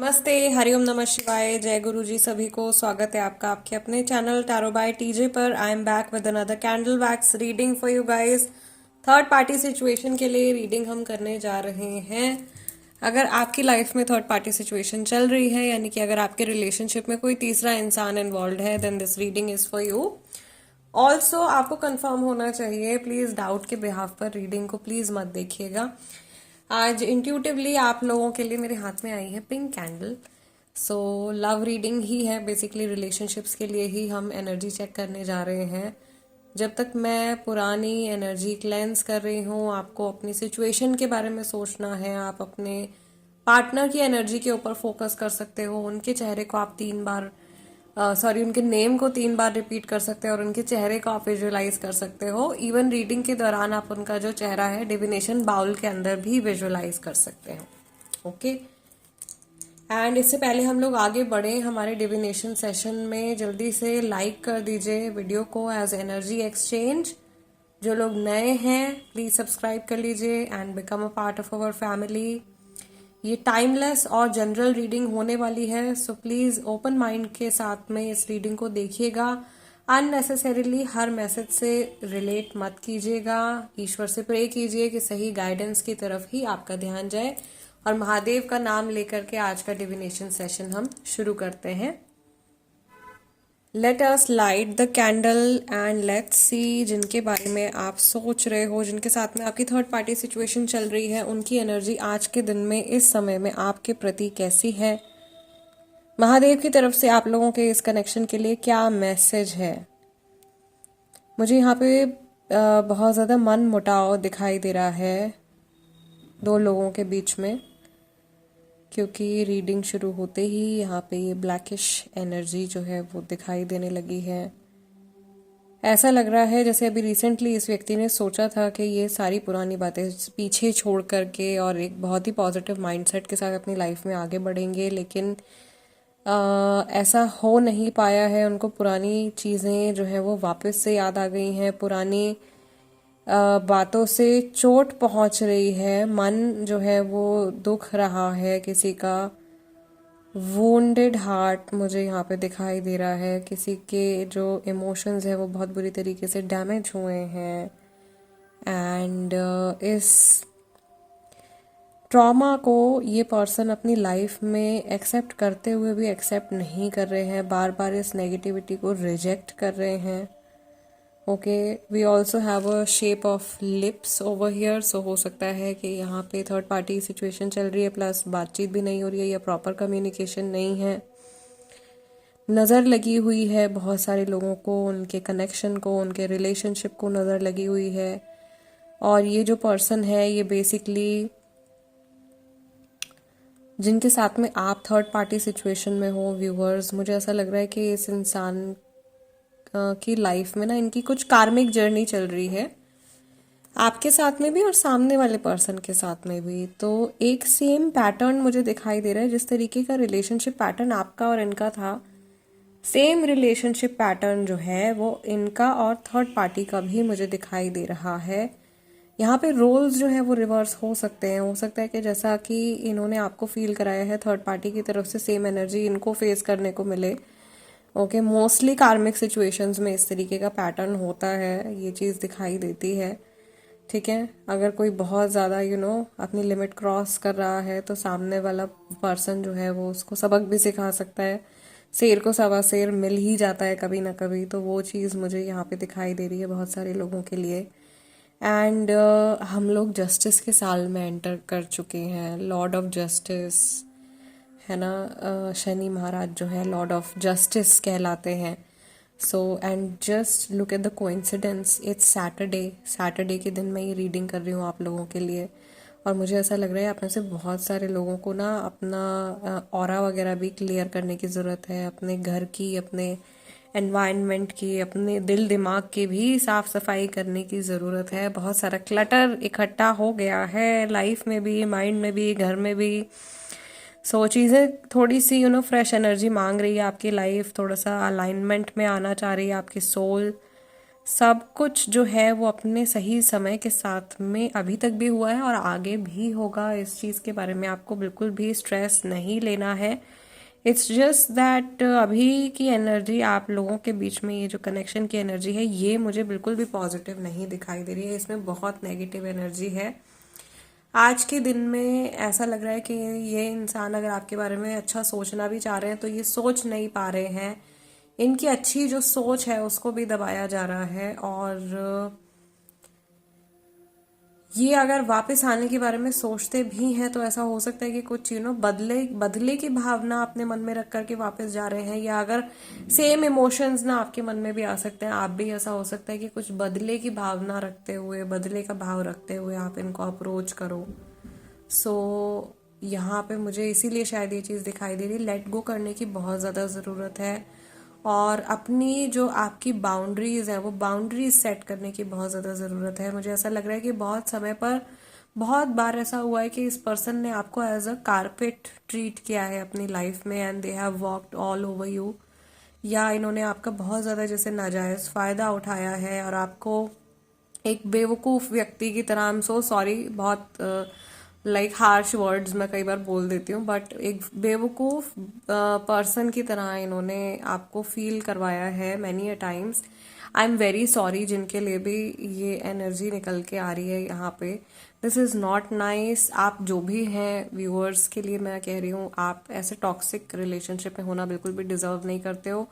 नमस्ते, हरिओम, नमः शिवाय, जय गुरु जी। सभी को स्वागत है आपका आपके अपने चैनल टैरो बाय टीजे पर। I am back with another candle wax reading for you guys. Third party situation के लिए रीडिंग हम करने जा रहे हैं। अगर आपकी लाइफ में थर्ड पार्टी सिचुएशन चल रही है, यानी कि अगर आपके रिलेशनशिप में कोई तीसरा इंसान इन्वॉल्व है, then this reading is for you. Also आपको कंफर्म होना चाहिए, प्लीज डाउट के बिहाफ पर रीडिंग को प्लीज मत देखिएगा। आज इंट्यूटिवली आप लोगों के लिए मेरे हाथ में आई है pink candle. So love reading ही है, बेसिकली रिलेशनशिप्स के लिए ही हम एनर्जी चेक करने जा रहे हैं। जब तक मैं पुरानी एनर्जी क्लेंस कर रही हूँ, आपको अपनी सिचुएशन के बारे में सोचना है। आप अपने पार्टनर की एनर्जी के ऊपर फोकस कर सकते हो। उनके चेहरे को आप 3 बार उनके नेम को 3 बार रिपीट कर सकते हो और उनके चेहरे को आप विजुअलाइज कर सकते हो। इवन रीडिंग के दौरान आप उनका जो चेहरा है डिविनेशन बाउल के अंदर भी विजुअलाइज कर सकते हो। ओके, एंड इससे पहले हम लोग आगे बढ़े हमारे डिविनेशन सेशन में, जल्दी से लाइक कर दीजिए वीडियो को एज एनर्जी एक्सचेंज। जो लोग नए हैं प्लीज सब्सक्राइब कर लीजिए and become a part of our family. ये टाइमलेस और जनरल रीडिंग होने वाली है, सो प्लीज ओपन माइंड के साथ में इस रीडिंग को देखिएगा। अननेसेसरीली हर मैसेज से रिलेट मत कीजिएगा। ईश्वर से प्रे कीजिए कि सही गाइडेंस की तरफ ही आपका ध्यान जाए, और महादेव का नाम लेकर के आज का डिविनेशन सेशन हम शुरू करते हैं। Let us light the candle and let's see, जिनके बारे में आप सोच रहे हो, जिनके साथ में आपकी थर्ड पार्टी सिचुएशन चल रही है, उनकी एनर्जी आज के दिन में इस समय में आपके प्रति कैसी है। महादेव की तरफ से आप लोगों के इस कनेक्शन के लिए क्या मैसेज है। मुझे यहाँ पे बहुत ज़्यादा मन मुटाव दिखाई दे रहा है दो लोगों के बीच में, क्योंकि रीडिंग शुरू होते ही यहाँ पे ये ब्लैकिश एनर्जी जो है वो दिखाई देने लगी है। ऐसा लग रहा है जैसे अभी रिसेंटली इस व्यक्ति ने सोचा था कि ये सारी पुरानी बातें पीछे छोड़ करके और एक बहुत ही पॉजिटिव माइंडसेट के साथ अपनी लाइफ में आगे बढ़ेंगे, लेकिन ऐसा हो नहीं पाया है। उनको पुरानी चीज़ें जो है वो वापस से याद आ गई हैं। पुरानी बातों से चोट पहुंच रही है। मन जो है वो दुख रहा है, किसी का वुंडेड हार्ट मुझे यहाँ पे दिखाई दे रहा है। किसी के जो इमोशंस है वो बहुत बुरी तरीके से डैमेज हुए हैं, एंड इस ट्रॉमा को ये पर्सन अपनी लाइफ में एक्सेप्ट करते हुए भी एक्सेप्ट नहीं कर रहे हैं, बार बार इस नेगेटिविटी को रिजेक्ट कर रहे हैं। Okay, we also have a shape of lips over here. So हो सकता है कि यहाँ पे थर्ड पार्टी सिचुएशन चल रही है, प्लस बातचीत भी नहीं हो रही है या प्रॉपर कम्युनिकेशन नहीं है। नज़र लगी हुई है बहुत सारे लोगों को, उनके कनेक्शन को, उनके रिलेशनशिप को नज़र लगी हुई है। और ये जो पर्सन है ये बेसिकली जिनके साथ में आप थर्ड पार्टी सिचुएशन में हो व्यूअर्स, मुझे ऐसा लग रहा है कि इस इंसान की लाइफ में ना इनकी कुछ कार्मिक जर्नी चल रही है, आपके साथ में भी और सामने वाले पर्सन के साथ में भी। तो एक सेम पैटर्न मुझे दिखाई दे रहा है। जिस तरीके का रिलेशनशिप पैटर्न आपका और इनका था, सेम रिलेशनशिप पैटर्न जो है वो इनका और थर्ड पार्टी का भी मुझे दिखाई दे रहा है। यहाँ पे रोल्स जो है वो रिवर्स हो सकते हैं। हो सकता है कि जैसा कि इन्होंने आपको फील कराया है, थर्ड पार्टी की तरफ से सेम एनर्जी इनको फेस करने को मिले। ओके, मोस्टली कार्मिक सिचुएशंस में इस तरीके का पैटर्न होता है, ये चीज़ दिखाई देती है। ठीक है, अगर कोई बहुत ज़्यादा अपनी लिमिट क्रॉस कर रहा है तो सामने वाला पर्सन जो है वो उसको सबक भी सिखा सकता है। शेर को सवा शेर मिल ही जाता है कभी ना कभी, तो वो चीज़ मुझे यहाँ पे दिखाई दे रही है बहुत सारे लोगों के लिए। एंड हम लोग जस्टिस के साल में एंटर कर चुके हैं। लॉर्ड ऑफ जस्टिस है ना, शनि महाराज जो है लॉर्ड ऑफ जस्टिस कहलाते हैं। So and just look at the coincidence, it's Saturday के दिन मैं ये रीडिंग कर रही हूँ आप लोगों के लिए। और मुझे ऐसा लग रहा है आप में से बहुत सारे लोगों को ना अपना ऑरा वगैरह भी क्लियर करने की ज़रूरत है, अपने घर की, अपने एनवायरनमेंट की, अपने दिल दिमाग की भी साफ सफाई करने की ज़रूरत है। बहुत सारा क्लटर इकट्ठा हो गया है लाइफ में भी, माइंड में भी, घर में भी। सो चीज़ें थोड़ी सी फ्रेश एनर्जी मांग रही है आपकी लाइफ, थोड़ा सा अलाइनमेंट में आना चाह रही है आपकी सोल। सब कुछ जो है वो अपने सही समय के साथ में अभी तक भी हुआ है और आगे भी होगा। इस चीज़ के बारे में आपको बिल्कुल भी स्ट्रेस नहीं लेना है। इट्स जस्ट दैट अभी की एनर्जी आप लोगों के बीच में, ये जो कनेक्शन की एनर्जी है, ये मुझे बिल्कुल भी पॉजिटिव नहीं दिखाई दे रही है। इसमें बहुत नेगेटिव एनर्जी है। आज के दिन में ऐसा लग रहा है कि ये इंसान अगर आपके बारे में अच्छा सोचना भी चाह रहे हैं तो ये सोच नहीं पा रहे हैं। इनकी अच्छी जो सोच है उसको भी दबाया जा रहा है। और ये अगर वापस आने के बारे में सोचते भी हैं तो ऐसा हो सकता है कि कुछ बदले बदले की भावना अपने मन में रख करके वापस जा रहे हैं, या अगर सेम इमोशंस ना आपके मन में भी आ सकते हैं। आप भी, ऐसा हो सकता है कि कुछ बदले की भावना रखते हुए, बदले का भाव रखते हुए आप इनको अप्रोच करो। यहाँ पे मुझे इसीलिए शायद ये चीज़ दिखाई दे रही, लेट गो करने की बहुत ज़्यादा ज़रूरत है। और अपनी जो आपकी बाउंड्रीज है वो बाउंड्रीज सेट करने की बहुत ज़्यादा ज़रूरत है। मुझे ऐसा लग रहा है कि बहुत समय पर बहुत बार ऐसा हुआ है कि इस पर्सन ने आपको एज अ कारपेट ट्रीट किया है अपनी लाइफ में, and they have walked all over you. या इन्होंने आपका बहुत ज़्यादा जैसे नाजायज़ फ़ायदा उठाया है और आपको एक बेवकूफ़ व्यक्ति की तरह, आई एम सो सॉरी, बहुत लाइक हार्श वर्ड्स मैं कई बार बोल देती हूँ, बट एक बेवकूफ़ पर्सन की तरह इन्होंने आपको फील करवाया है many a times. I am very sorry जिनके लिए भी ये एनर्जी निकल के आ रही है यहाँ पे। This is not nice. आप जो भी हैं, व्यूअर्स के लिए मैं कह रही हूँ, आप ऐसे टॉक्सिक रिलेशनशिप में होना बिल्कुल भी डिजर्व नहीं करते हो।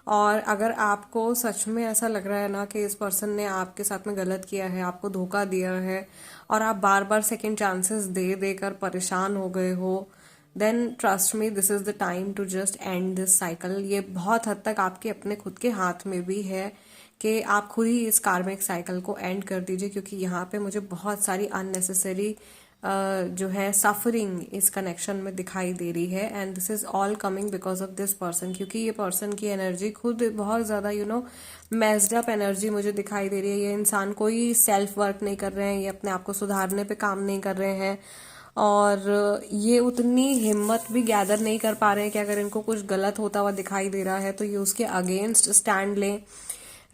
और अगर आपको सच में ऐसा लग रहा है ना कि इस पर्सन ने आपके साथ में गलत किया है, आपको धोखा दिया है, और आप बार बार सेकंड चांसेस दे देकर परेशान हो गए हो, then trust me, this is the time to just end this cycle. ये बहुत हद तक आपके अपने खुद के हाथ में भी है कि आप खुद ही इस कार्मिक साइकिल को एंड कर दीजिए, क्योंकि यहाँ पे मुझे बहुत सारी अननेसेसरी जो है सफरिंग इस कनेक्शन में दिखाई दे रही है। And this is all coming because of this person, क्योंकि ये पर्सन की एनर्जी खुद बहुत ज़्यादा मेस्ड अप एनर्जी मुझे दिखाई दे रही है। ये इंसान कोई सेल्फ वर्क नहीं कर रहे हैं, ये अपने आप को सुधारने पे काम नहीं कर रहे हैं, और ये उतनी हिम्मत भी गैदर नहीं कर पा रहे हैं कि अगर इनको कुछ गलत होता हुआ दिखाई दे रहा है तो ये उसके अगेंस्ट स्टैंड लें।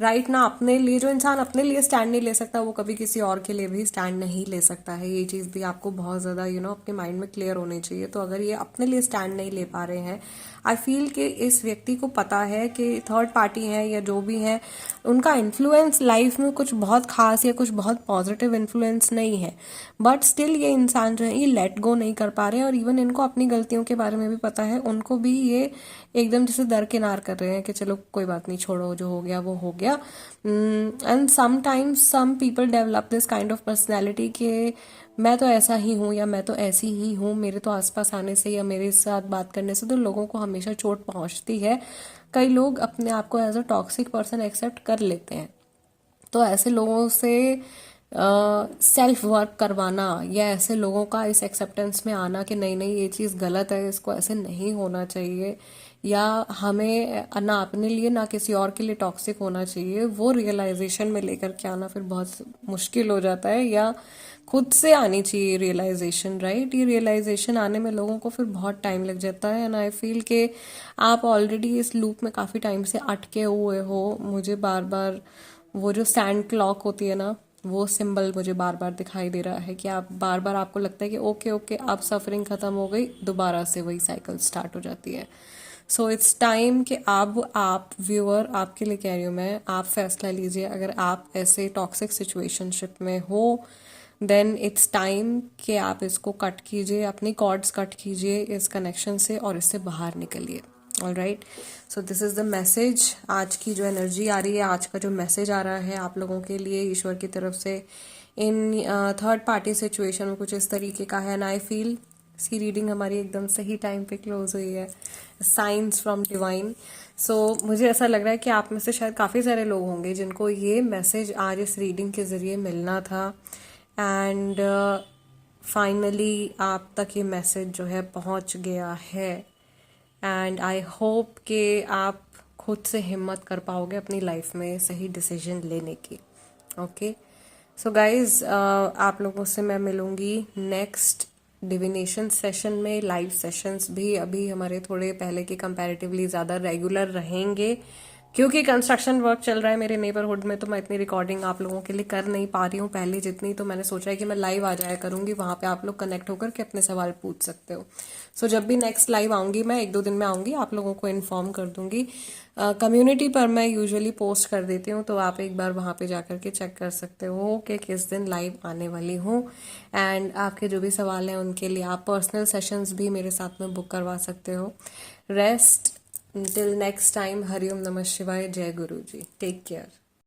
राइट ना, अपने लिए, जो इंसान अपने लिए स्टैंड नहीं ले सकता वो कभी किसी और के लिए भी स्टैंड नहीं ले सकता है। ये चीज़ भी आपको बहुत ज़्यादा अपने माइंड में क्लियर होनी चाहिए। तो अगर ये अपने लिए स्टैंड नहीं ले पा रहे हैं, आई फील कि इस व्यक्ति को पता है कि थर्ड पार्टी है या जो भी है, उनका इन्फ्लुएंस लाइफ में कुछ बहुत खास या कुछ बहुत पॉजिटिव इन्फ्लुएंस नहीं है, बट स्टिल ये इंसान जो है ये लेट गो नहीं कर पा रहे हैं। और इवन इनको अपनी गलतियों के बारे में भी पता है, उनको भी ये एकदम जैसे दरकिनार कर रहे हैं कि चलो कोई बात नहीं, छोड़ो, जो हो गया वो हो गया। And sometimes some people develop this kind of personality कि मैं तो ऐसा ही हूँ या मैं तो ऐसी ही हूँ, मेरे तो आसपास आने से या मेरे साथ बात करने से तो लोगों को हमेशा चोट पहुँचती है। कई लोग अपने आप को as a toxic person accept कर लेते हैं। तो ऐसे लोगों से सेल्फ वर्क करवाना, या ऐसे लोगों का इस एक्सेप्टेंस में आना कि नहीं नहीं ये चीज़ गलत है, इसको ऐसे नहीं होना चाहिए, या हमें ना अपने लिए ना किसी और के लिए टॉक्सिक होना चाहिए, वो रियलाइजेशन में लेकर के आना फिर बहुत मुश्किल हो जाता है। या खुद से आनी चाहिए रियलाइजेशन, राइट। ये रियलाइजेशन आने में लोगों को फिर बहुत टाइम लग जाता है। एंड आई फील कि आप ऑलरेडी इस लूप में काफ़ी टाइम से अटके हुए हो। मुझे बार बार वो जो सैंड क्लॉक होती है ना, वो सिंबल मुझे बार बार दिखाई दे रहा है कि आप बार बार, आपको लगता है कि ओके ओके आप सफरिंग खत्म हो गई, दोबारा से वही साइकिल स्टार्ट हो जाती है। सो इट्स टाइम कि अब आप व्यूअर, आपके लिए कह रही हूँ मैं, आप फैसला लीजिए। अगर आप ऐसे टॉक्सिक सिचुएशनशिप में हो, देन इट्स टाइम कि आप इसको कट कीजिए, अपनी कॉर्ड्स कट कीजिए इस कनेक्शन से और इससे बाहर निकलिए। All right, so this is the message. आज की जो एनर्जी आ रही है, आज का जो मैसेज आ रहा है आप लोगों के लिए ईश्वर की तरफ से, इन थर्ड पार्टी सिचुएशन में कुछ इस तरीके का है। And I feel this reading हमारी एकदम सही टाइम पे क्लोज हुई है, साइंस फ्रॉम डिवाइन। सो मुझे ऐसा लग रहा है कि आप में से शायद काफ़ी सारे लोग होंगे जिनको ये मैसेज आज इस रीडिंग के ज़रिए मिलना था, एंड फाइनली आप तक ये मैसेज जो है पहुंच गया है। एंड आई होप कि आप खुद से हिम्मत कर पाओगे अपनी लाइफ में सही डिसीजन लेने की। ओके, सो गाइज, आप लोगों से मैं मिलूंगी नेक्स्ट डिविनेशन सेशन में। लाइव सेशंस भी अभी हमारे थोड़े पहले के कंपैरेटिवली ज़्यादा रेगुलर रहेंगे, क्योंकि कंस्ट्रक्शन वर्क चल रहा है मेरे नेबरहुड में, तो मैं इतनी रिकॉर्डिंग आप लोगों के लिए कर नहीं पा रही हूँ पहले जितनी। तो मैंने सोचा है कि मैं लाइव आ जाया करूँगी, वहाँ पे आप लोग कनेक्ट होकर के अपने सवाल पूछ सकते हो। सो जब भी नेक्स्ट लाइव आऊँगी मैं 1-2 दिन में आऊँगी, आप लोगों को इन्फॉर्म कर दूँगी। कम्युनिटी पर मैं यूजुअली पोस्ट कर देती हूँ, तो आप एक बार वहाँ पे जाकर के चेक कर सकते हो कि किस दिन लाइव आने वाली हूँ। एंड आपके जो भी सवाल हैं उनके लिए आप पर्सनल सेशंस भी मेरे साथ में बुक करवा सकते हो। Rest until next time, Hari Om Namah Shivaya, Jai Guruji. Take care.